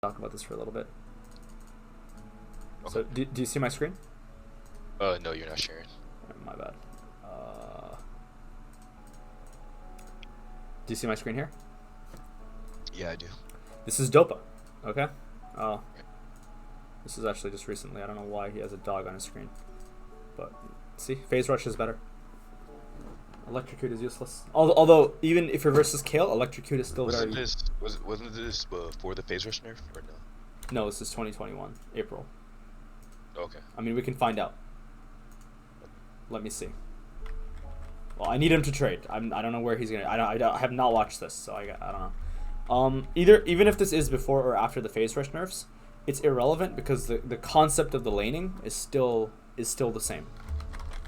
talk about this for a little bit. Okay. So, do you see my screen? No, you're not sharing. My bad. Do you see my screen here? Yeah, I do. This is Dopa. Okay. Oh. This is actually just recently. I don't know why he has a dog on his screen. But, see? Phase Rush is better. Electrocute is useless. Although, even if you're versus Kale, Electrocute is still Wasn't very... this wasn't this before the phase rush nerf or no? No, this is 2021. April. Okay. I mean, we can find out. Let me see. Well, I need him to trade. I don't know where he's gonna. I have not watched this, so I don't know. Even if this is before or after the phase rush nerfs, it's irrelevant because the concept of the laning is still the same,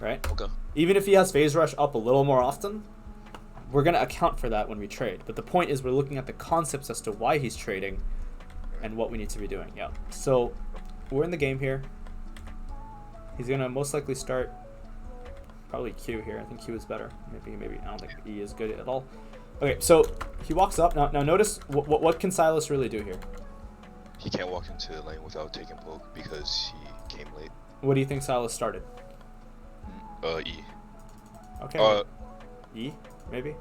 right? Okay. Even if he has phase rush up a little more often, we're gonna account for that when we trade. But the point is, we're looking at the concepts as to why he's trading, and what we need to be doing. Yeah. So, we're in the game here. He's gonna most likely start. Probably Q here. I think Q is better. Maybe. I don't think E is good at all. Okay, so he walks up. Now notice what can Silas really do here? He can't walk into the lane without taking poke because he came late. What do you think Silas started? E. Okay. E, maybe?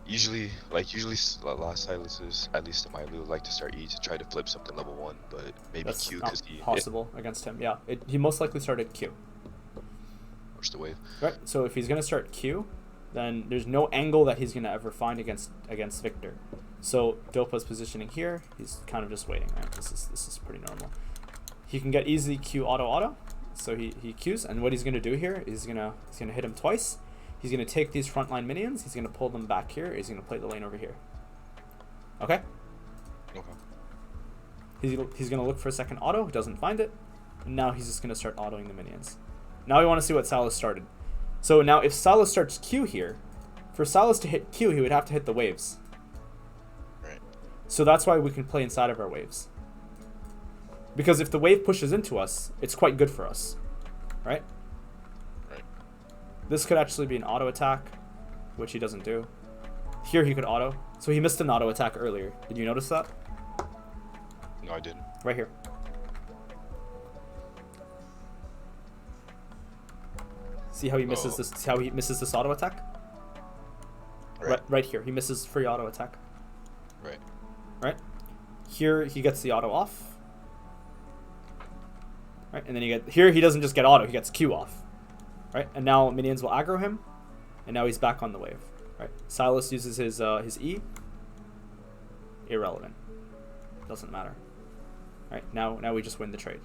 Usually a lot of Silences, at least in my loot, like to start E to try to flip something level 1, but maybe That's Q not because he possible against him. Yeah, he most likely started Q. pushed the wave. Right, so if he's going to start Q, then there's no angle that he's going to ever find against Victor. So Dopa's positioning here, he's kind of just waiting, right? This is pretty normal. He can get easily Q auto, so he Qs, and what he's going to do here is he's going to hit him twice. He's going to take these frontline minions, he's going to pull them back here, he's going to play the lane over here. Okay? Okay. He's going to look for a second auto, doesn't find it, and now he's just going to start autoing the minions. Now we want to see what Silas started. So now if Silas starts Q here, for Silas to hit Q, he would have to hit the waves. Right. So that's why we can play inside of our waves. Because if the wave pushes into us, it's quite good for us. Right? Right. This could actually be an auto attack, which he doesn't do. Here he could auto. So he missed an auto attack earlier. Did you notice that? No, I didn't. Right here. See how he misses this? See how he misses this auto attack? Right here. He misses free auto attack. Right. Right. Here he gets the auto off. Right, and then here he doesn't just get auto, he gets Q off. Right, and now minions will aggro him, and now he's back on the wave. Right, Silas uses his E. Irrelevant. Doesn't matter. Right, now we just win the trade.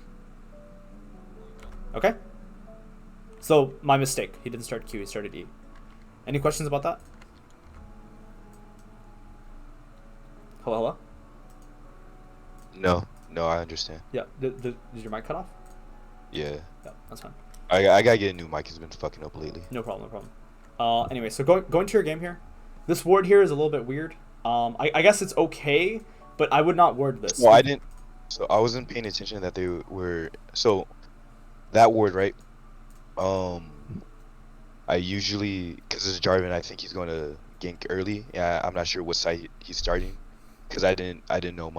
Okay. So my mistake. He didn't start Q. He started E. Any questions about that? Hello. No, I understand. Yeah. Did your mic cut off? Yeah. Yeah, that's fine. I gotta get a new mic. It's been fucking up lately. No problem. Anyway, so going to your game here. This ward here is a little bit weird. I guess it's okay, but I would not ward this. Well, I didn't. So I wasn't paying attention that they were. So that ward, right? I usually, because it's Jarvan, I think he's going to gank early. Yeah, I'm not sure what side he's starting, because I didn't know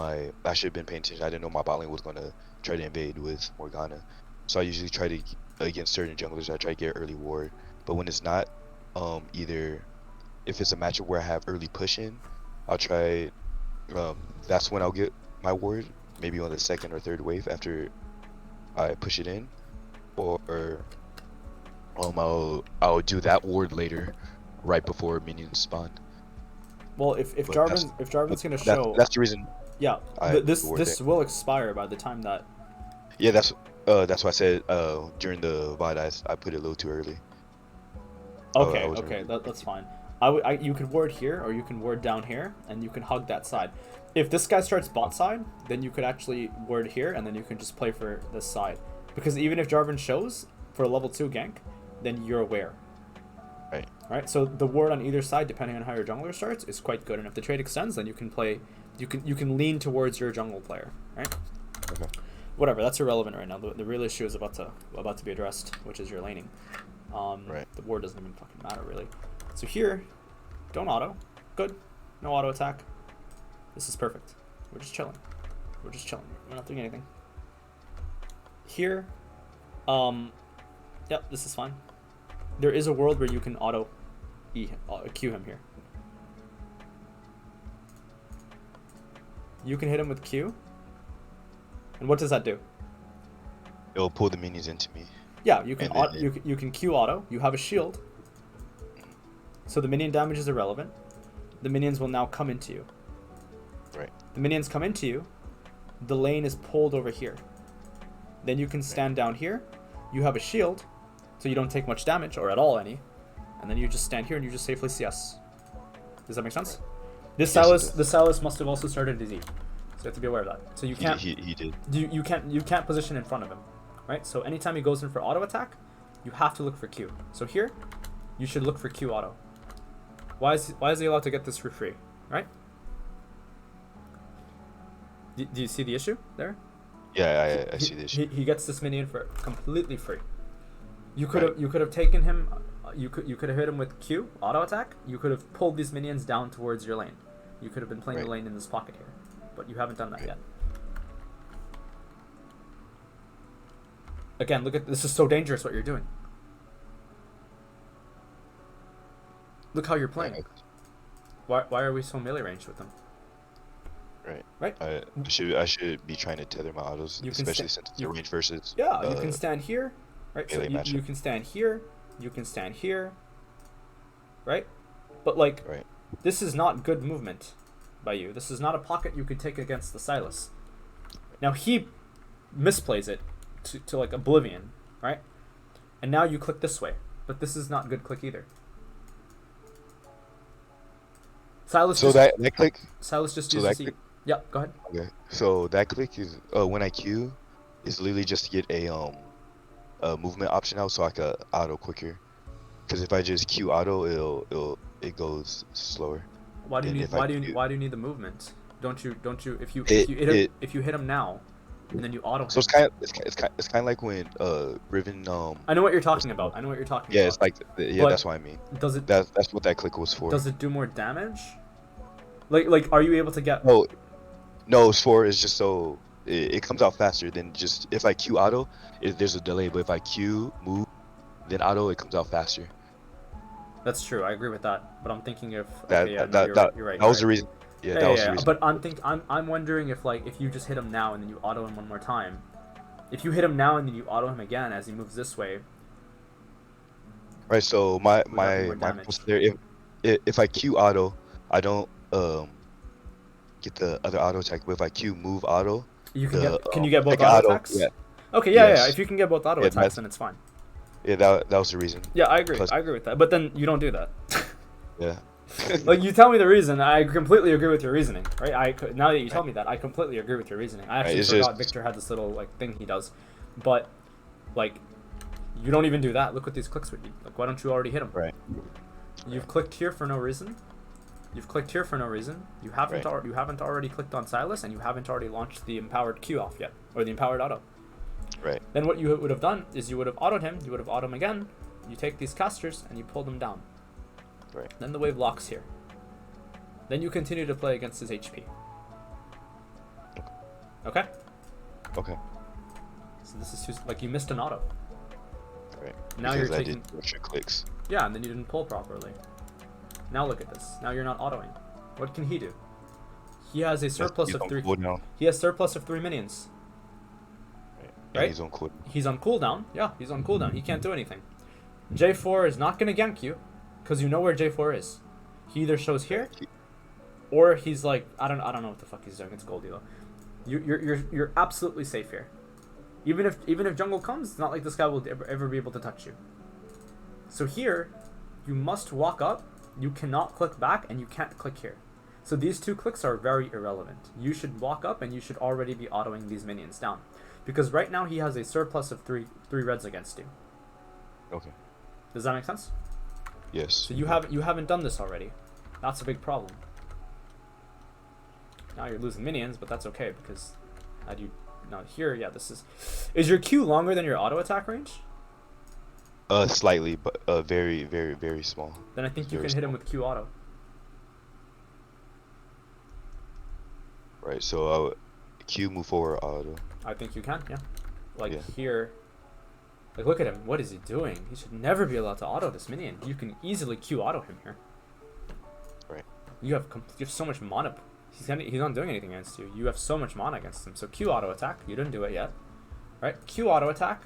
I should have been paying attention. I didn't know my bot lane was going to try to invade with Morgana. So I usually try to, against certain junglers, I try to get early ward. But when it's not, either if it's a matchup where I have early push in, I'll try, that's when I'll get my ward, maybe on the second or third wave after I push it in, or I'll do that ward later, right before minions spawn. Well, if Jarvan's gonna show, that's the reason. Yeah, this will expire by the time that. Yeah, that's why I said during the VOD I put it a little too early. Okay, that's fine. You could ward here, or you can ward down here, and you can hug that side. If this guy starts bot side, then you could actually ward here, and then you can just play for this side. Because even if Jarvan shows for a level 2 gank, then you're aware. Right. Right. So the ward on either side, depending on how your jungler starts, is quite good. And if the trade extends, then you can play. You can lean towards your jungle player. Right. Okay. Whatever. That's irrelevant right now. The real issue is about to be addressed, which is your laning. Right. The ward doesn't even fucking matter really. So here, don't auto. Good. No auto attack. This is perfect. We're just chilling. We're just chilling. We're not doing anything. Here, yep, this is fine. There is a world where you can auto Q him here. You can hit him with Q. And what does that do? It'll pull the minions into me. Yeah, you can you can Q auto. You have a shield. So the minion damage is irrelevant. The minions will now come into you. Right. The minions come into you. The lane is pulled over here. Then you can stand down here. You have a shield, so you don't take much damage, or at all any. And then you just stand here and you just safely CS. Does that make sense? Right. This Silas must have also started as E. So you have to be aware of that. So you can't. He did. You can't position in front of him, right? So anytime he goes in for auto attack, you have to look for Q. So here, you should look for Q auto. Why is he allowed to get this for free, right? Do you see the issue there? Yeah, I see the issue. He gets this minion for completely free. You could have taken him. You could have hit him with Q auto attack. You could have pulled these minions down towards your lane. You could have been playing the lane in this pocket here, but you haven't done that yet. Again, look at this. Is so dangerous what you're doing. Look how you're playing. Why are we so melee ranged with them? Right. I should be trying to tether my autos, especially since it's a range versus. Yeah, you can stand here, right? So melee you can stand here. You can stand here. Right. But like, this is not good movement by you. This is not a pocket you could take against the Silas. Now he misplays it to like oblivion, right? And now you click this way, but this is not good click either. Silas that click. Silas just uses E. Yeah, go ahead. Okay. So that click is when I Q, is literally just to get a movement option out so I could auto quicker. Because if I just Q auto, it goes slower. Why do you need the movement? Don't you if you hit him now, and then you auto him. So it's kind of like when Riven I know what you're talking about. Yeah, it's like that's what I mean. Does it? That's what that click was for. Does it do more damage? Like are you able to get? No, it's just so it comes out faster than just if I Q auto, there's a delay. But if I Q move, then auto, it comes out faster. That's true. I agree with that. But I'm thinking if you're right. That was the reason. Yeah, that was the reason. But I'm wondering if you just hit him now and then you auto him one more time. If you hit him now and then you auto him again as he moves this way. Right. So my there, if I Q auto, I don't get the other auto attack. But if I Q move auto, can you get both auto attacks? Yeah. Okay. Yeah. If you can get both auto attacks, then it's fine. Yeah, that was the reason. Yeah, I agree. I agree with that. But then you don't do that. Yeah. Like you tell me the reason, I completely agree with your reasoning. Right? Now that you tell me that, I completely agree with your reasoning. I actually forgot Victor had this little thing he does, but like you don't even do that. Look what these clicks would be. Like, why don't you already hit him? Right. You've clicked here for no reason. You haven't already clicked on Silas, and you haven't already launched the empowered Q off yet, or the empowered auto. Right. Then what you would have done is you would have autoed him. You would have autoed him again. You take these casters and you pull them down. Right. Then the wave locks here. Then you continue to play against his HP. Okay. Okay. So this is just you missed an auto. Right. Now because you're taking extra clicks. Yeah, and then you didn't pull properly. Now look at this. Now you're not autoing. What can he do? He has a surplus of 3. He has surplus of 3 minions. Right? He's on cooldown. He's on cooldown. Yeah, he's on cooldown. He can't do anything. J4 is not going to gank you because you know where J4 is. He either shows here or he's like I don't know what the fuck he's doing. It's Goldie though. You're absolutely safe here. Even if jungle comes, it's not like this guy will ever be able to touch you. So here, you must walk up. You cannot click back and you can't click here. So these 2 clicks are very irrelevant. You should walk up and you should already be autoing these minions down. Because right now he has a surplus of 3 reds against you. Okay. Does that make sense? Yes. So you haven't done this already. That's a big problem. Now you're losing minions, but that's okay because here, yeah, this is your Q longer than your auto attack range? Slightly, but very, very, very small. Then I think you can hit him with Q auto. Right. So Q move forward auto. I think you can, yeah. Like Yeah. here, like look at him. What is he doing? He should never be allowed to auto this minion. You can easily Q auto him here. Right. You have so much mana. He's not doing anything against you. You have so much mana against him. So Q auto attack. You didn't do it yet, right? Q auto attack.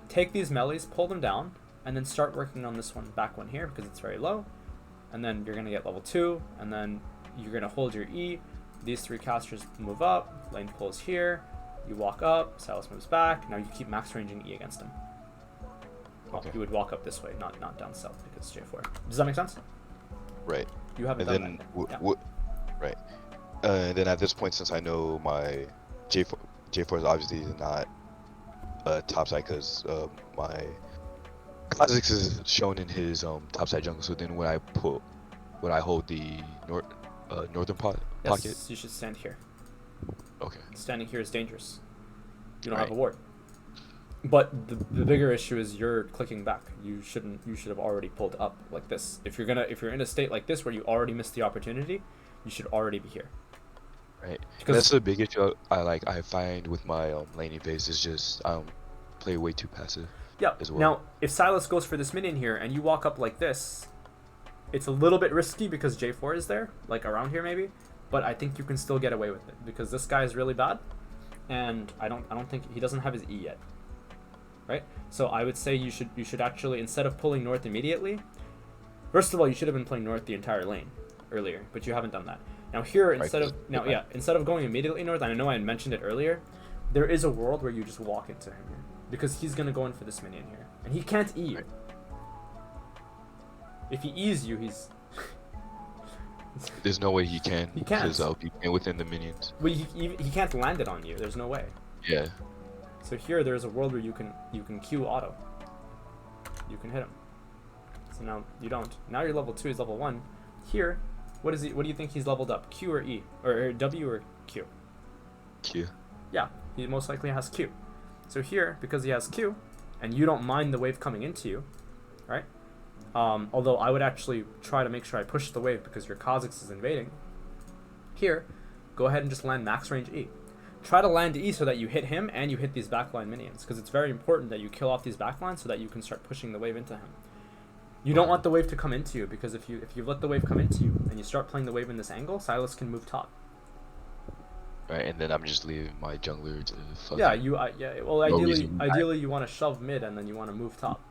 Take these melees, pull them down, and then start working on this back one here because it's very low. And then you're gonna get level 2, and then you're gonna hold your E. These 3 casters move up. Lane pulls here. You walk up. Silas moves back. Now you keep max ranging E against him. Well, Okay. you would walk up this way, not down south because J4. Does that make sense? Right. You haven't And done then that. Yeah. right. And then at this point, since I know my J4 is obviously not topside because my Kha'Zix is shown in his topside jungle. So then when I hold the northern pocket. Yes, you should stand here. Okay. Standing here is dangerous. You don't Right. have a ward. But the bigger issue is you're clicking back. You should have already pulled up like this. If you're in a state like this where you already missed the opportunity, you should already be here. Right. Because That's the big issue I find with my laning phase is just play way too passive. yeah. As well. Now, if Silas goes for this minion here and you walk up like this, it's a little bit risky because J4 is there, like around here maybe. But I think you can still get away with it because this guy is really bad, and I don't think he doesn't have his E yet. Right? So I would say you should actually, instead of pulling north immediately, first of all, you should have been playing north the entire lane earlier, but you haven't done that. Now here, instead of going immediately north, I know I had mentioned it earlier, there is a world where you just walk into him here because he's gonna go in for this minion here, and he can't E you. Right. If he E's you, he's There's no way he can. He can't. Because I'll be within the minions. well, he can't land it on you. There's no way. Yeah. So here, there's a world where you can Q auto. You can hit him. So now you don't. Now you're level 2. He's level 1. Here, what is he? What do you think he's leveled up? Q or E, or W or Q? Q. Yeah, he most likely has Q. So here, because he has Q, and you don't mind the wave coming into you, right? Although I would actually try to make sure I push the wave because your Kha'Zix is invading. Here, go ahead and just land max range E. Try to land E so that you hit him and you hit these backline minions, because it's very important that you kill off these backlines so that you can start pushing the wave into him. You don't want the wave to come into you, because if you let the wave come into you and you start playing the wave in this angle, Silas can move top. Right, and then I'm just leaving my jungler to fuck. Yeah, him. well, No ideally reason. you want to shove mid and then you want to move top.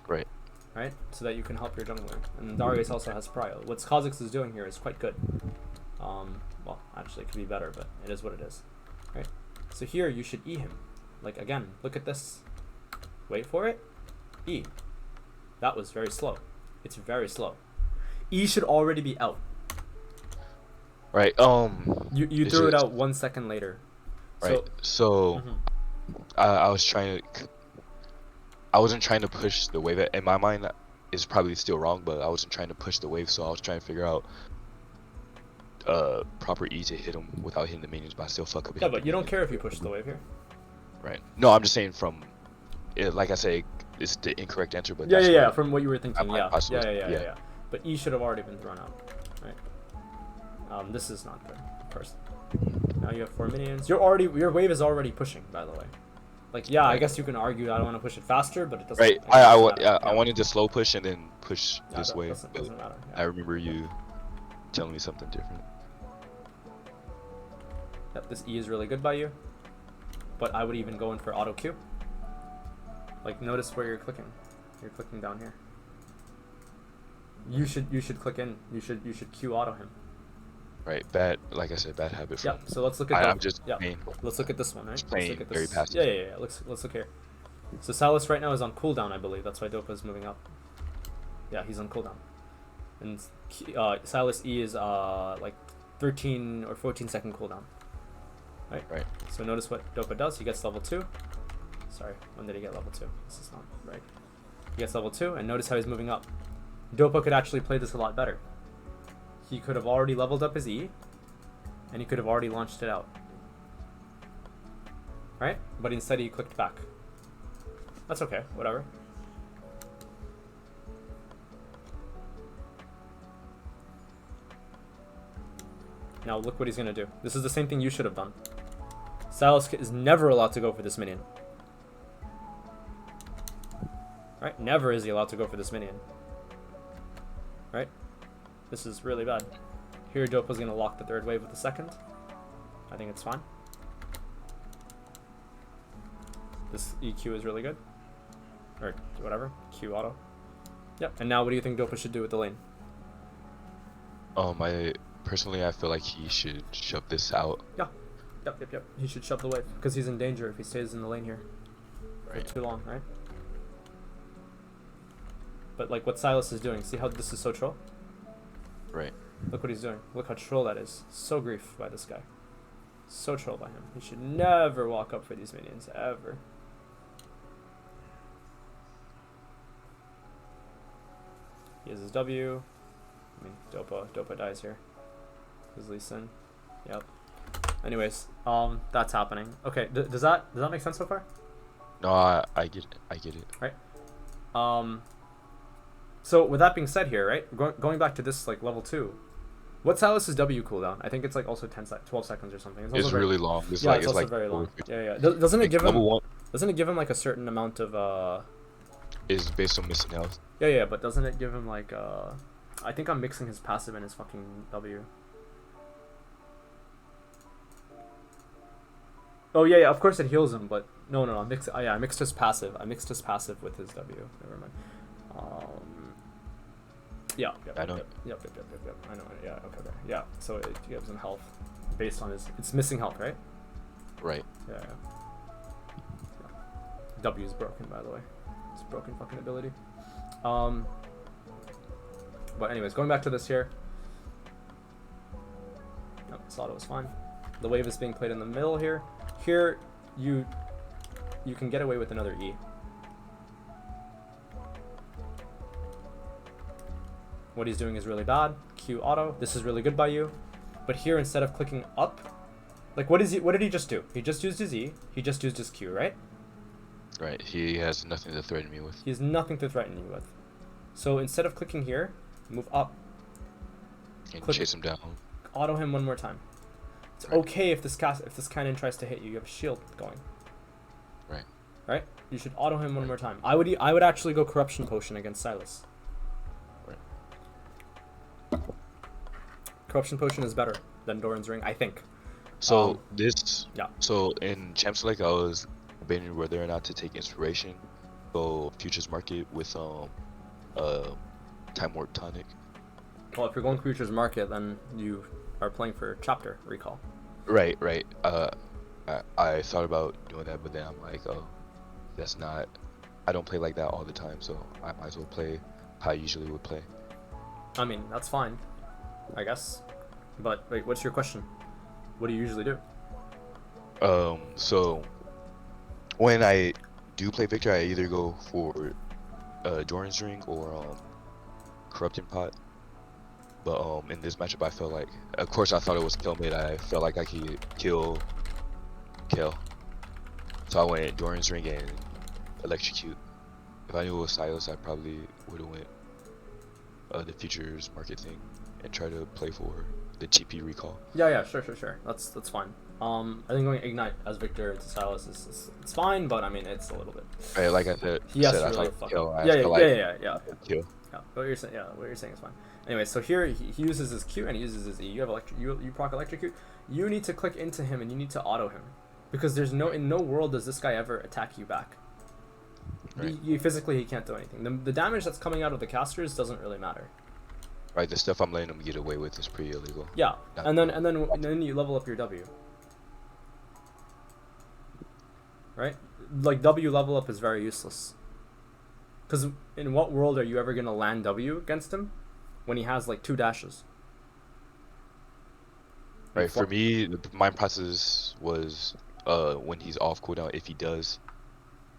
Right. Right? So that you can help your jungler. And Darius also has prio. What Kha'Zix is doing here is quite good. Well, actually, it could be better, but it is what it is. Right? So here, you should E him. Like, again, look at this. Wait for it. E. That was very slow. It's very slow. E should already be out. Right. You threw it out 1 second later. Right. So I was trying to. I wasn't trying to push the wave. In my mind, is probably still wrong, but I wasn't trying to push the wave. So I was trying to figure out proper E to hit him without hitting the minions, but I still fuck up. Yeah, but you don't care if you push the wave here. Right. No, I'm just saying from. Like I say, it's the incorrect answer, but Yeah. From what you were thinking, I possibly- yeah. But E should have already been thrown out, right? This is not good. First, now you have 4 minions. Your wave is already pushing, by the way. Like, yeah, I guess you can argue I don't want to push it faster, but it doesn't. Right. I wanted to slow push and then push this wave. Doesn't matter. Yeah. I remember you telling me something different. Yep, this E is really good by you, but I would even go in for auto Q. Like, notice where you're clicking. You're clicking down here. You should click in. You should Q auto him. Right. Bad. Like I said, bad habit. Yeah. So let's look at. I'm just playing. Let's look at this one, right? Just playing let's look at very this. passive. Yeah. Let's look here. So Silas right now is on cooldown, I believe. That's why Dopa is moving up. Yeah, he's on cooldown. And Silas E is like 13 or 14 second cooldown. Right. So notice what Dopa does. He gets level 2. Sorry, when did he get level 2? This is not right. He gets level 2, and notice how he's moving up. Dopa could actually play this a lot better. He could have already leveled up his E, and he could have already launched it out. Right? But instead he clicked back. That's okay, whatever. Now look what he's gonna do. This is the same thing you should have done. Silas is never allowed to go for this minion. Right? Never is he allowed to go for this minion. Right? This is really bad. Here Dopa's gonna lock the third wave with the second. I think it's fine. This EQ is really good. Or whatever. Q auto. Yep. And now what do you think Dopa should do with the lane? Personally, I feel like he should shove this out. Yeah. Yep. He should shove the wave because he's in danger if he stays in the lane here Right. for too long, right? But like what Silas is doing, see how this is so troll? Right. Look what he's doing. Look how troll that is. So grief by this guy. So troll by him. He should never walk up for these minions, ever. He has his W. I mean, Dopa dies here. His Lee Sin. Yep. Anyways, that's happening. Okay, does that make sense so far? No, I get it. I get it. Right. So with that being said here, right, going back to this like level 2, what's Silas's W cooldown? I think it's like also 12 seconds or something. It's really long. It's yeah, like, it's also like very long. Yeah. Doesn't it give him? Number one Doesn't it give him like a certain amount of is based on missing health. Yeah, but doesn't it give him like I think I'm mixing his passive and his fucking W. Oh yeah, of course it heals him, but no, I mixed his passive. I mixed his passive with his W. Never mind. Yeah. I know. Yep. I know. Yeah. Okay. Yeah. So it gives him health based on his. It's missing health, right? Right. Yeah. W is broken, by the way. It's a broken fucking ability. But anyways, going back to this here. No, this auto is fine. The wave is being played in the middle here. Here, you can get away with another E. What he's doing is really bad. Q auto. This is really good by you. But here, instead of clicking up, like what did he just do? He just used his E. He just used his Q, right? Right. He has nothing to threaten me with. He has nothing to threaten you with. So instead of clicking here, move up. And chase him down. Auto him one more time. It's right. Okay if this cannon tries to hit you. You have a shield going. Right. Right? You should auto him one more time. I would actually go Corruption Potion against Silas. Right. Corruption Potion is better than Doran's Ring, I think. So yeah. So in Champs Select, I was debating whether or not to take Inspiration, go Futures Market with Time Warp Tonic. Well, if you're going Futures Market, then you are playing for Chapter Recall. Right. I thought about doing that, but then I'm like, oh, that's not. I don't play like that all the time, so I might as well play how I usually would play. I mean, that's fine, I guess. But wait, what's your question? What do you usually do? So when I do play Victor, I either go for Doran's Ring or Corrupting Pot. But in this matchup, I felt like, of course, I thought it was kill mid. I felt like I could kill. So I went Doran's Ring and Electrocute. If I knew it was Silas, I probably would have went the Futures Market thing and try to play for the GP recall. Yeah, sure. That's fine. I think going Ignite as Victor into Silas is it's fine, but I mean it's a little bit. Right, like I said, He has to really kill. Yeah. Kill. Yeah, what you're saying is fine. Anyway, so here he uses his Q and he uses his E. You have you proc Electrocute. You need to click into him and you need to auto him, because there's in no world does this guy ever attack you back. Right. Physically he can't do anything. The damage that's coming out of the casters doesn't really matter. Right, the stuff I'm letting him get away with is pretty illegal. Yeah, and then you level up your W. Right, like W level up is very useless. Because in what world are you ever gonna land W against him when he has like 2 dashes? Right, for me, my process was when he's off cooldown, if he does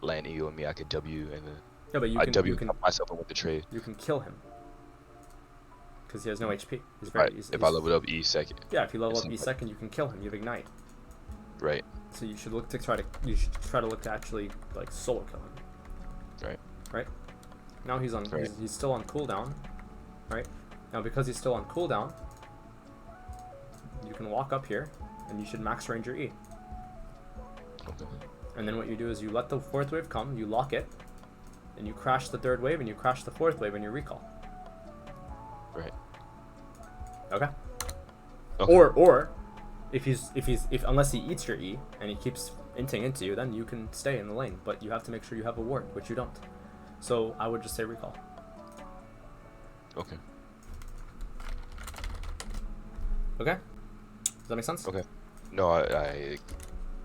land E on me, I could W and then but you can myself and with the trade. You can kill him because he has no HP. He's very if I level up E second. Yeah, if you level up E second, you can kill him. You have Ignite. Right. So you should try to look to actually like solo kill him. Right. Now he's still on cooldown. Right. Now because he's still on cooldown, you can walk up here, and you should max range your E. Okay. And then what you do is you let the fourth wave come, you lock it, and you crash the third wave, and you crash the fourth wave, and you recall. Right. Okay. Okay. Or if unless he eats your E and he keeps inting into you, then you can stay in the lane. But you have to make sure you have a ward, which you don't. So I would just say recall. Okay. Okay. Does that make sense? Okay. No, I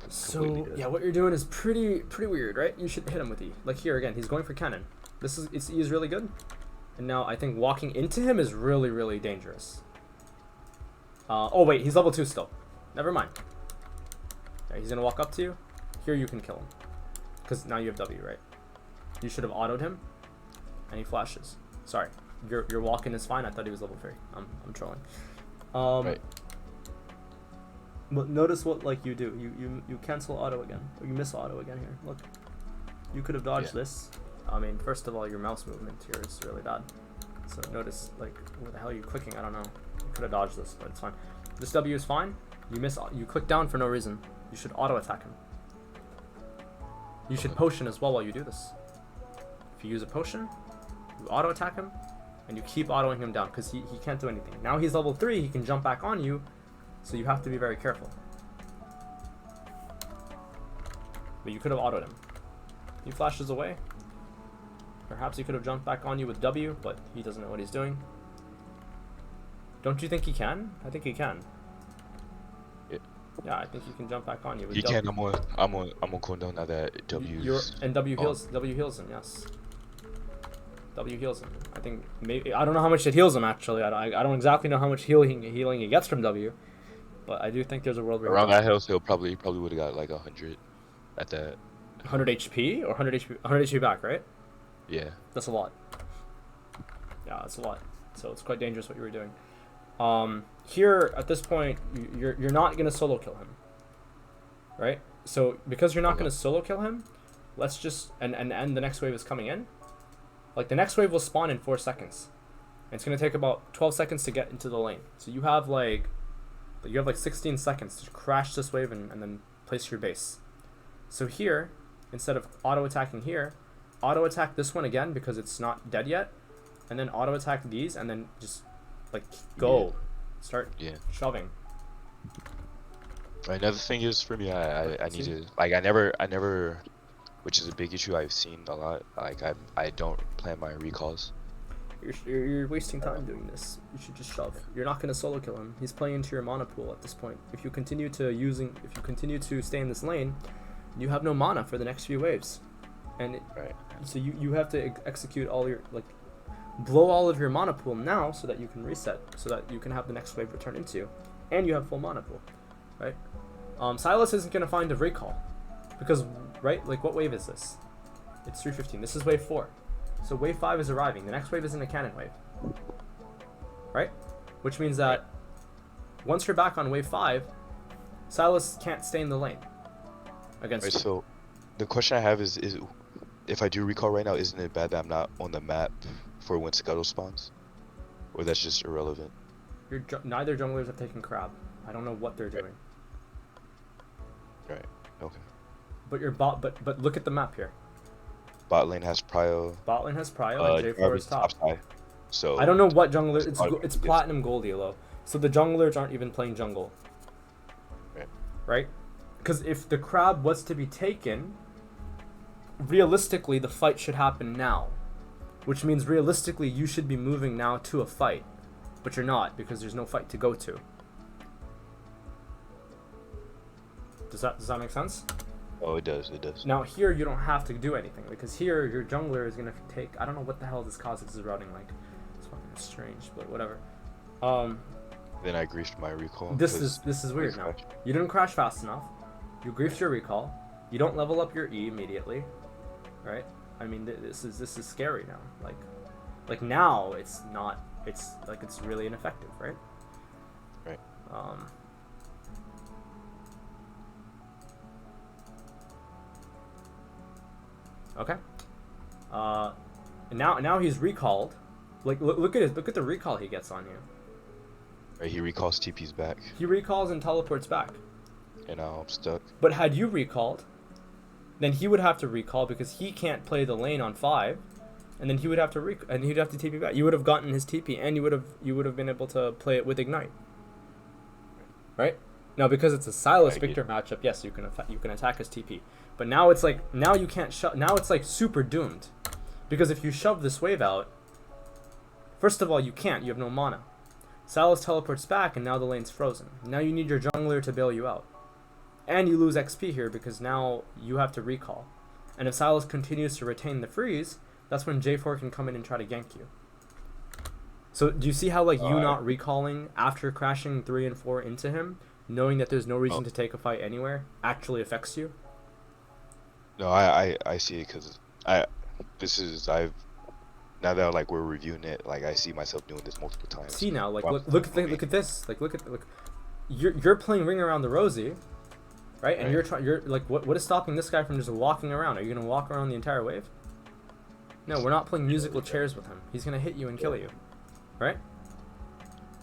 So yeah, what you're doing is pretty weird, right? You should hit him with E. Like here again, he's going for cannon. Its E is really good, and now I think walking into him is really dangerous. Oh wait, he's level 2 still. Never mind. Yeah, he's gonna walk up to you. Here you can kill him, because now you have W, right? You should have autoed him, and he flashes. Sorry, your walk-in is fine. I thought he was level 3. I'm trolling. right. But notice what you do. You cancel auto again, or you miss auto again here. Look, you could have dodged this. I mean, first of all, your mouse movement here is really bad. So notice where the hell are you clicking? I don't know. You could have dodged this, but it's fine. This W is fine. You click down for no reason. You should auto attack him. You should potion as well while you do this. If you use a potion, you auto attack him, and you keep autoing him down because he can't do anything. Now he's level 3. He can jump back on you. So you have to be very careful. But you could have autoed him. He flashes away. Perhaps he could have jumped back on you with W, but he doesn't know what he's doing. Don't you think he can? I think he can. Yeah, I think he can jump back on you with W. He can. I'm on cooldown now that W. And W heals him. Yes. W heals him. I think maybe I don't know how much it heals him actually. I don't exactly know how much healing he gets from W. But I do think there's a world where around that health, he probably would have got like 100 at that. 100 HP or 100 HP back, right? Yeah. That's a lot. Yeah, that's a lot. So it's quite dangerous what you were doing. Here at this point, you're not gonna solo kill him, right? So because you're not gonna solo kill him, let's just and the next wave is coming in. Like the next wave will spawn in 4 seconds. And it's gonna take about 12 seconds to get into the lane. So you have like 16 seconds to crash this wave and then place your base. So here, instead of auto attacking here, auto attack this one again because it's not dead yet, and then auto attack these and then just go, start shoving. Another thing is for me, I need to I never, which is a big issue I've seen a lot. I don't plan my recalls. You're wasting time doing this. You should just shove. You're not gonna solo kill him. He's playing into your mana pool at this point. If you continue to stay in this lane, you have no mana for the next few waves, and so you have to execute all your blow all of your mana pool now so that you can reset, so that you can have the next wave return into you, and you have full mana pool, right? Silas isn't gonna find a recall because what wave is this? It's 315. This is wave 4. So wave 5 is arriving. The next wave isn't a cannon wave, right? Which means that once you're back on wave 5, Silas can't stay in the lane against you. So the question I have is if I do recall right now, isn't it bad that I'm not on the map for when Scuttle spawns? Or that's just irrelevant? Neither junglers have taken crab. I don't know what they're doing. Right. Okay. But but look at the map here. Bot lane has prio. Bot lane has prio and J4 is top. High. So I don't know what jungler. It's platinum gold elo. So the junglers aren't even playing jungle. Right? Because if the crab was to be taken, realistically the fight should happen now, which means realistically you should be moving now to a fight, but you're not because there's no fight to go to. Does that make sense? Oh, it does. It does. Now here you don't have to do anything because here your jungler is gonna take. I don't know what the hell this Kha'Zix is routing like. It's fucking strange, but whatever. Then I griefed my recall. This is weird now. You didn't crash fast enough. You griefed your recall. You don't level up your E immediately, right? I mean this is scary now. Like now it's not. It's really ineffective, right? Right. Okay. And now he's recalled. Look at the recall he gets on you. Right, he recalls TP's back, He recalls and teleports back. and now I'm stuck. But had you recalled, then he would have to recall because he can't play the lane on 5, and then he would have to and he'd have to TP back. You would have gotten his TP, and you would have been able to play it with Ignite. Right? Now because it's a Sylas Victor matchup, yes, you can attack his TP. But now it's like you can't shove. Now it's like super doomed, because if you shove this wave out, first of all you can't. You have no mana. Sylas teleports back, and now the lane's frozen. Now you need your jungler to bail you out. And you lose XP here because now you have to recall. And if Sylas continues to retain the freeze, that's when J4 can come in and try to gank you. So do you see how like you not recalling after crashing 3 and 4 into him, knowing that there's no reason to take a fight anywhere, actually affects you? No, I see it because now that like we're reviewing it, like I see myself doing this multiple times. See now, like look at this, like look, you're playing Ring Around the Rosie, right? And you're like, what is stopping this guy from just walking around? Are you gonna walk around the entire wave? No, we're not playing musical chairs with him. He's gonna hit you and kill you, right?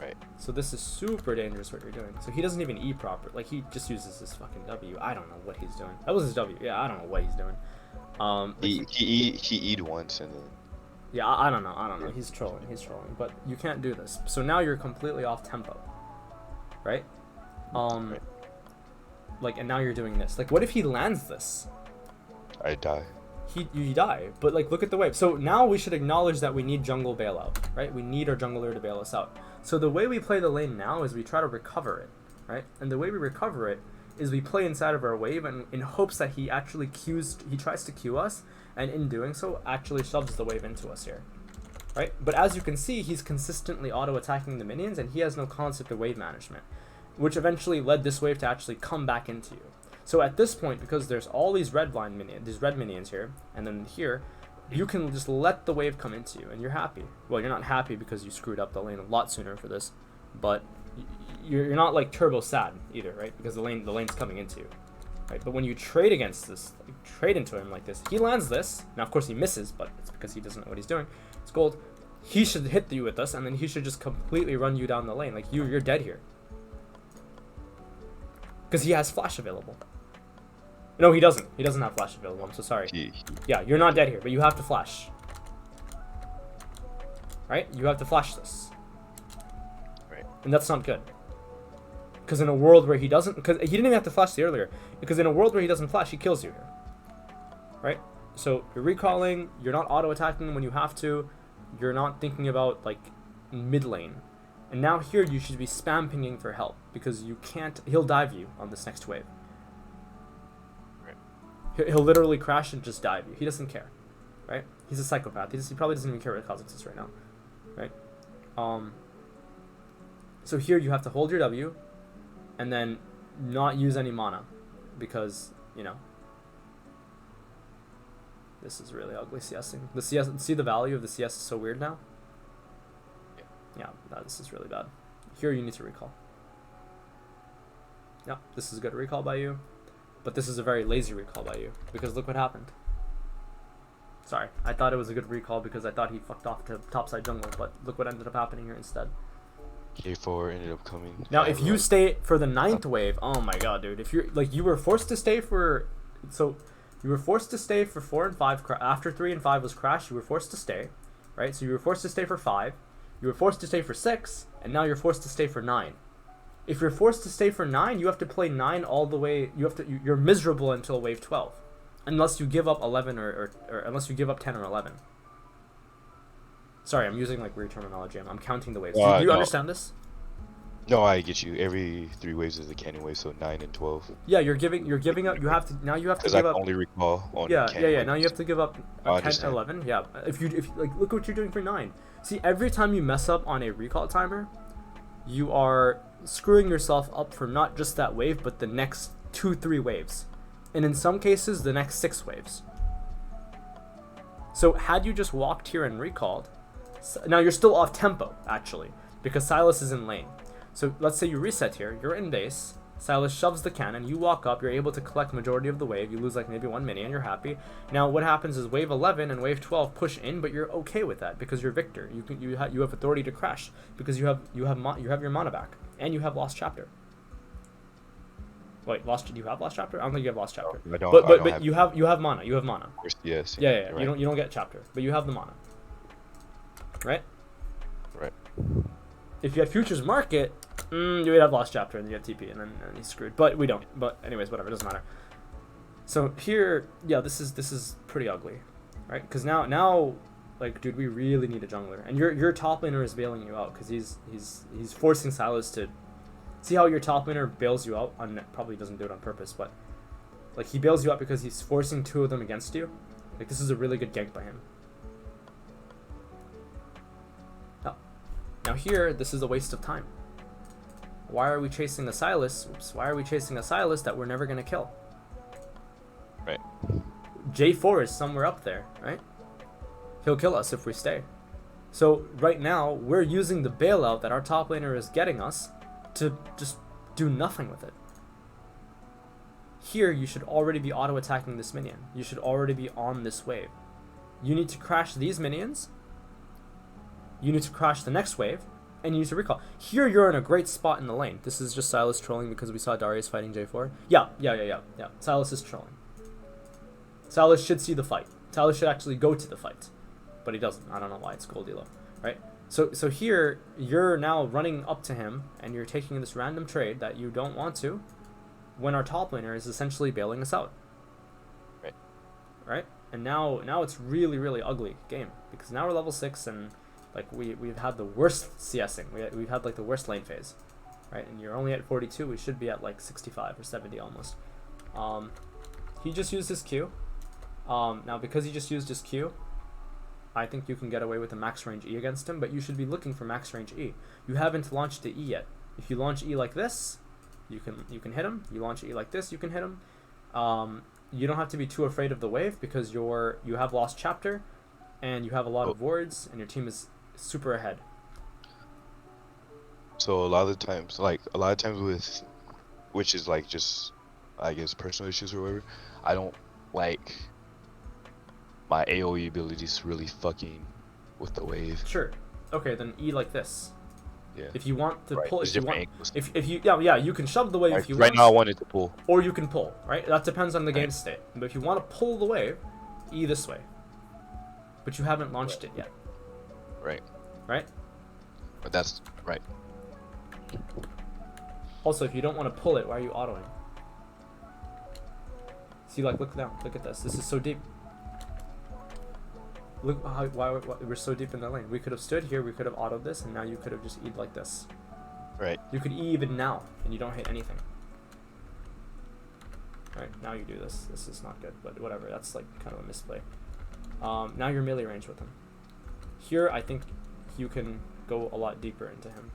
Right. So this is super dangerous what you're doing. So he doesn't even E proper. Like he just uses his fucking W. I don't know what he's doing. That was his W. Yeah, I don't know what he's doing. He E'd once and then. Yeah, I don't know. He's trolling. But you can't do this. So now you're completely off tempo, right? Right. Like, and now you're doing this. Like, what if he lands this? I die. You die. But like, look at the wave. So now we should acknowledge that we need jungle bailout, right? We need our jungler to bail us out. So the way we play the lane now is we try to recover it, right? And the way we recover it is we play inside of our wave, and in hopes that he actually tries to Q us, and in doing so actually shoves the wave into us here, right? But as you can see, he's consistently auto-attacking the minions, and he has no concept of wave management, which eventually led this wave to actually come back into you. So at this point, because there's all these red minions here, and then here, you can just let the wave come into you, and you're happy. Well, you're not happy because you screwed up the lane a lot sooner for this, but you're not like turbo sad either, right? Because the lane's coming into you. Right, but when you trade against this, like, trade into him like this, he lands this. Now, of course, he misses, but it's because he doesn't know what he's doing. It's gold. He should hit you with this, and then he should just completely run you down the lane. Like, you're dead here. Because he has flash available. No, he doesn't. He doesn't have flash available. I'm so sorry. Yeah, you're not dead here, but you have to flash. Right? You have to flash this. Right. And that's not good. Because in a world where he doesn't, because he didn't even have to flash the earlier, because in a world where he doesn't flash, he kills you here, right? So you're recalling, you're not auto-attacking when you have to, you're not thinking about like mid lane, and now here you should be spam pinging for help, because you can't, he'll dive you on this next wave. Right. He'll literally crash and just dive you. He doesn't care, right? He's a psychopath. He probably doesn't even care what Kha'Zix is right now, right? So here you have to hold your W, and then not use any mana, because, you know, this is really ugly CSing. The CS, see the value of the CS is so weird now? Yeah, this is really bad. Here you need to recall. Yeah, this is a good recall by you, but this is a very lazy recall by you, because look what happened. Sorry, I thought it was a good recall because I thought he fucked off to topside jungle, but look what ended up happening here instead. K4 ended up coming. Now, if you stay for the 9th wave, oh my god, dude! If you're like, you were forced to stay for, so you were forced to stay for 4 and 5. After 3 and 5 was crashed, you were forced to stay, right? So you were forced to stay for 5. You were forced to stay for 6, and now you're forced to stay for 9. If you're forced to stay for 9, you have to play 9 all the way. You're miserable until wave 12, unless you give up 11 or unless you give up 10 or 11. Sorry, I'm using like weird terminology. I'm counting the waves. Do you understand this? No, I get you. Every 3 waves is a cannon wave, so 9 and 12. Yeah, you're giving up. You have to now. You have to give Because I up. only recall on Yeah. cannon Now you have to give up 10, 11. Yeah. If like, look what you're doing for 9. See, every time you mess up on a recall timer, you are screwing yourself up for not just that wave, but the next 2-3 waves, and in some cases the next 6 waves. So had you just walked here and recalled, now you're still off tempo actually, because Sylas is in lane. So let's say you reset here, you're in base, Silas shoves the cannon, you walk up, you're able to collect majority of the wave, you lose like maybe 1 minion, you're happy. Now what happens is wave 11 and wave 12 push in, but you're okay with that because you're Victor. You have authority to crash because you have your mana back and you have Lost Chapter. Wait, do you have Lost Chapter? I don't think you have Lost Chapter. I don't. But you have mana. You have mana. Yes. Yeah. Right. You don't get Chapter, but you have the mana. Right. Right. If you had Futures Market, you would have Lost Chapter and you have TP, and then he's screwed. But we don't. But anyways, whatever. It doesn't matter. So here, yeah, this is pretty ugly, right? Because now, like, dude, we really need a jungler, and your top laner is bailing you out because he's forcing Silas to. See how your top laner bails you out? Probably doesn't do it on purpose, but like he bails you out because he's forcing 2 of them against you. Like this is a really good gank by him. Now here, this is a waste of time. Why are we chasing a Silas? Oops, why are we chasing a Silas that we're never gonna kill? Right. J4 is somewhere up there, right? He'll kill us if we stay. So right now, we're using the bailout that our top laner is getting us to just do nothing with it. Here, you should already be auto-attacking this minion. You should already be on this wave. You need to crash these minions. You need to crash the next wave. And you need to recall. Here, you're in a great spot in the lane. This is just Silas trolling because we saw Darius fighting J4. Yeah. Silas is trolling. Silas should see the fight. Silas should actually go to the fight. But he doesn't. I don't know why. It's gold elo, right? So here, you're now running up to him, and you're taking this random trade that you don't want to, when our top laner is essentially bailing us out. Right? And now it's really, really ugly game, because now we're level 6, and like we've had the worst CSing. We've had like the worst lane phase, right? And you're only at 42. We should be at like 65 or 70 almost. He just used his Q. Now because he just used his Q, I think you can get away with a max range E against him, but you should be looking for max range E. You haven't launched the E yet. If you launch E like this, you can hit him. You launch E like this, you can hit him. You don't have to be too afraid of the wave because you have Lost Chapter, and you have a lot of wards, and your team is super ahead. So a lot of times with, which is like just, I guess, personal issues or whatever, I don't like my AoE abilities really fucking with the wave. Sure. Okay, then E like this. Yeah. If you want to pull, if you you can shove the wave if you want. Right now I wanted to pull. Or you can pull, right? That depends on the game state. But if you want to pull the wave, E this way. But you haven't launched it yet. Right. Right? But that's right. Also, if you don't want to pull it, why are you autoing? See, like, look down. Look at this. This is so deep. Look why we're so deep in the lane. We could have stood here, we could have autoed this, and now you could have just E'd like this. Right. You could E even now, and you don't hit anything. Alright, now you do this. This is not good, but whatever. That's like kind of a misplay. Now you're melee range with him. Here, I think you can go a lot deeper into him.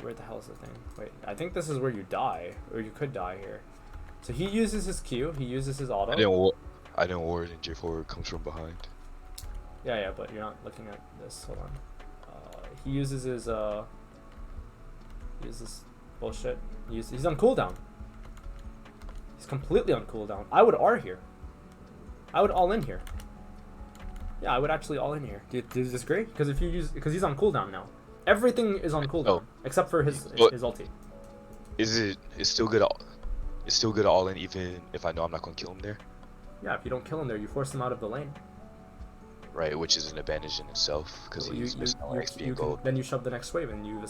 Where the hell is the thing? Wait, I think this is where you die, or you could die here. So he uses his Q, he uses his auto. I didn't ward, and J4 comes from behind. Yeah, but you're not looking at this. Hold on. He uses his bullshit. He's on cooldown. He's completely on cooldown. I would R here. I would all in here. Yeah, I would actually all in here. Do you disagree? Because because he's on cooldown now. Everything is on cooldown except for his ulti. It's still good. It's still good all in, even if I know I'm not gonna kill him there. Yeah, if you don't kill him there, you force him out of the lane. Right, which is an advantage in itself because he's missing all XP and gold. Then you shove the next wave, and you've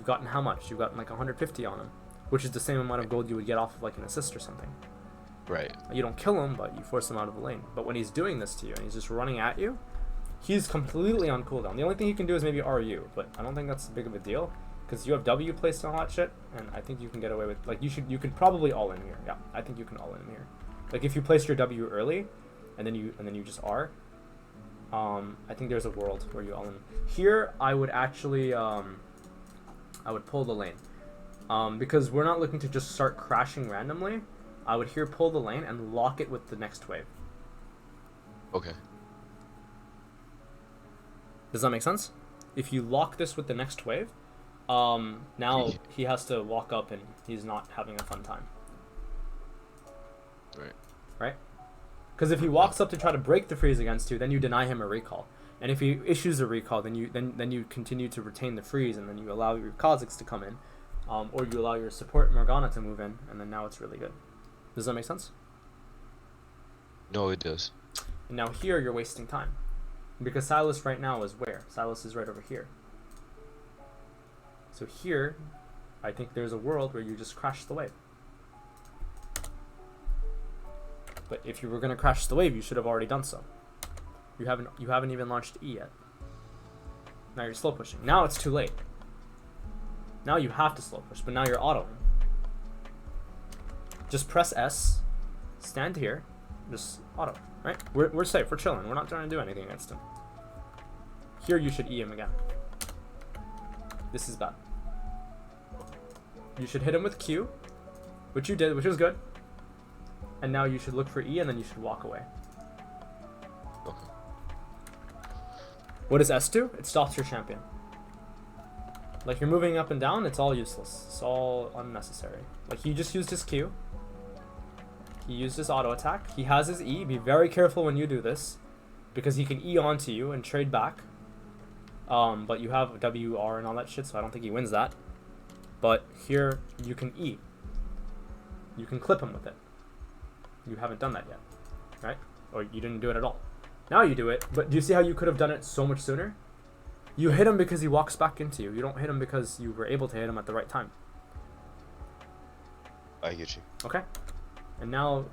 gotten how much? You've gotten like 150 on him, which is the same amount of gold you would get off of like an assist or something. Right. You don't kill him, but you force him out of the lane. But when he's doing this to you and he's just running at you, he's completely on cooldown. The only thing he can do is maybe RU, but I don't think that's big of a deal. Because you have W placed on all that shit, and I think you can get away with, like, you could probably all in here. Yeah, I think you can all in here. Like, if you place your W early, and then you just R, I think there's a world where you all in. Here, I would actually, I would pull the lane. Because we're not looking to just start crashing randomly. I would here pull the lane and lock it with the next wave. Okay. Does that make sense? If you lock this with the next wave, Now he has to walk up and he's not having a fun time. Right. Right? Because if he walks up to try to break the freeze against you, then you deny him a recall. And if he issues a recall, then you continue to retain the freeze, and then you allow your Kha'Zix to come in, or you allow your support Morgana to move in, and then now it's really good. Does that make sense? No, it does. And now here you're wasting time, because Silas right now is where? Silas is right over here. So here, I think there's a world where you just crash the wave. But if you were going to crash the wave, you should have already done so. You haven't even launched E yet. Now you're slow pushing. Now it's too late. Now you have to slow push, but now you're autoing. Just press S, stand here, just auto, right? We're safe, we're chilling. We're not trying to do anything against him. Here you should E him again. This is bad. You should hit him with Q, which you did, which was good. And now you should look for E, and then you should walk away. Okay. What does S do? It stops your champion. Like, you're moving up and down, it's all useless. It's all unnecessary. Like, he just used his Q. He used his auto attack. He has his E. Be very careful when you do this, because he can E onto you and trade back. But you have WR and all that shit, so I don't think he wins that. But here, you can E. You can clip him with it. You haven't done that yet, right? Or you didn't do it at all. Now you do it, but do you see how you could have done it so much sooner? You hit him because he walks back into you. You don't hit him because you were able to hit him at the right time. I get you. Okay? And now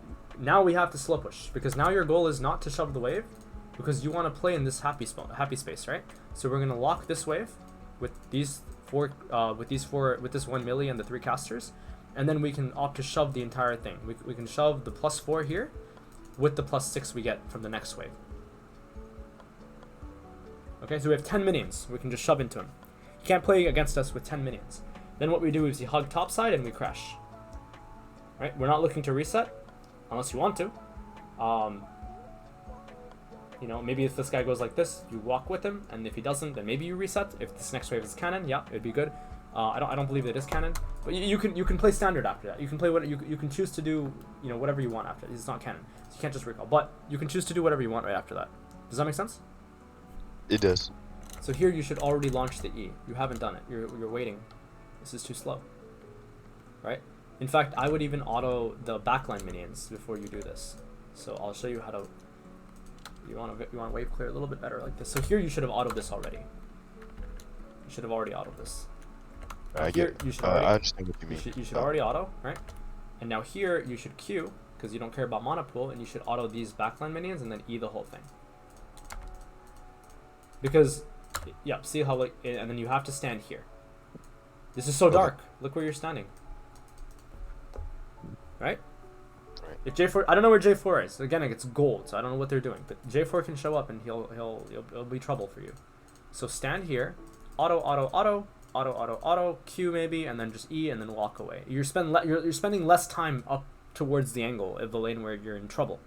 we have to slow push, because now your goal is not to shove the wave, because you want to play in this happy space, right? So we're gonna lock this wave with these four, with this 1 milli and the 3 casters, and then we can opt to shove the entire thing. We can shove the +4 here with the +6 we get from the next wave. Okay, so we have 10 minions. We can just shove into him. He can't play against us with 10 minions. Then what we do is we hug topside and we crash. Right? We're not looking to reset, unless you want to. You know, maybe if this guy goes like this, you walk with him, and if he doesn't, then maybe you reset. If this next wave is cannon, yeah, it'd be good. I don't believe it is cannon, but you can play standard after that. You can play what you can choose to do, you know, whatever you want after. It's not cannon, so you can't just recall. But you can choose to do whatever you want right after that. Does that make sense? It does. So here you should already launch the E. You haven't done it. You're waiting. This is too slow. Right? In fact, I would even auto the backline minions before you do this. So I'll show you how to. You want to wave clear a little bit better like this. So here you should have autoed this already. You should have already autoed this. I here get. you should already, I understand what you mean. You should already auto, right? And now here you should Q, because you don't care about mana pool, and you should auto these backline minions and then E the whole thing. Because, yeah, see how like, and then you have to stand here. This is so dark. Look where you're standing. Right? Right. If J4, I don't know where J4 is. Again, it's gold, so I don't know what they're doing. But J4 can show up and it'll be trouble for you. So stand here, auto, Q maybe, and then just E, and then walk away. You're spending less time up towards the angle of the lane where you're in trouble.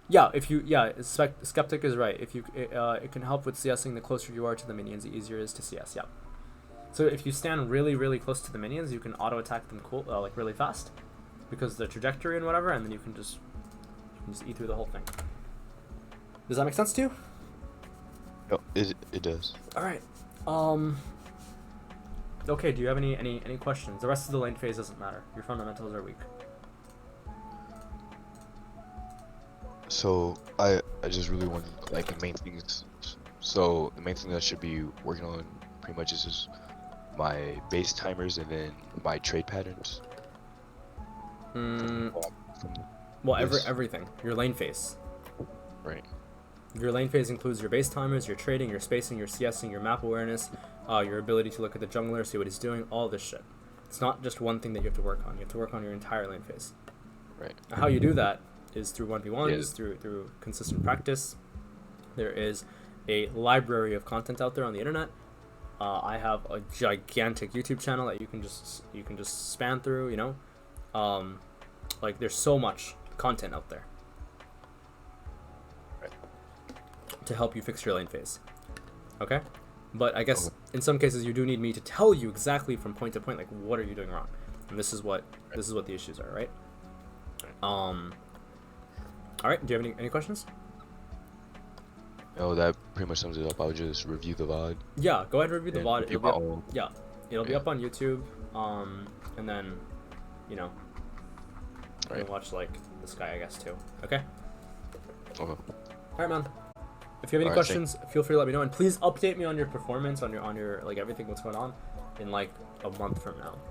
Yeah, Skeptic is right. If you, it can help with CSing. The closer you are to the minions, the easier it is to CS. Yeah. So if you stand really, really close to the minions, you can auto attack them like really fast, because the trajectory and whatever, and then you can just E through the whole thing. Does that make sense to you? No, it does. All right. Okay. Do you have any questions? The rest of the lane phase doesn't matter. Your fundamentals are weak. So I just really want like the main things. So the main thing that I should be working on pretty much is just my base timers and then my trade patterns. Well, everything. Your lane phase. Right. Your lane phase includes your base timers, your trading, your spacing, your CSing, your map awareness, your ability to look at the jungler, see what he's doing, all this shit. It's not just one thing that you have to work on. You have to work on your entire lane phase. Right. Now, how you do that is through 1v1s, Yeah. through consistent practice. There is a library of content out there on the internet. I have a gigantic YouTube channel that you can just span through, you know. Like there's so much content out there to help you fix your lane phase. Okay? But I guess Okay. in some cases you do need me to tell you exactly from point to point, like what are you doing wrong, and this is what the issues are, right? All right. Do you have any questions? No, that pretty much sums it up. I would just review the VOD. Yeah, go ahead and review the And VOD. review It'll be my up, own. yeah, it'll be Yeah. up on YouTube. And then, you know, you Right. can watch like this guy, I guess, too. Okay. Okay. All right, man. If you have any All right, questions, feel free to let me know, and please update me on your performance, on your like everything, what's going on, in like a month from now.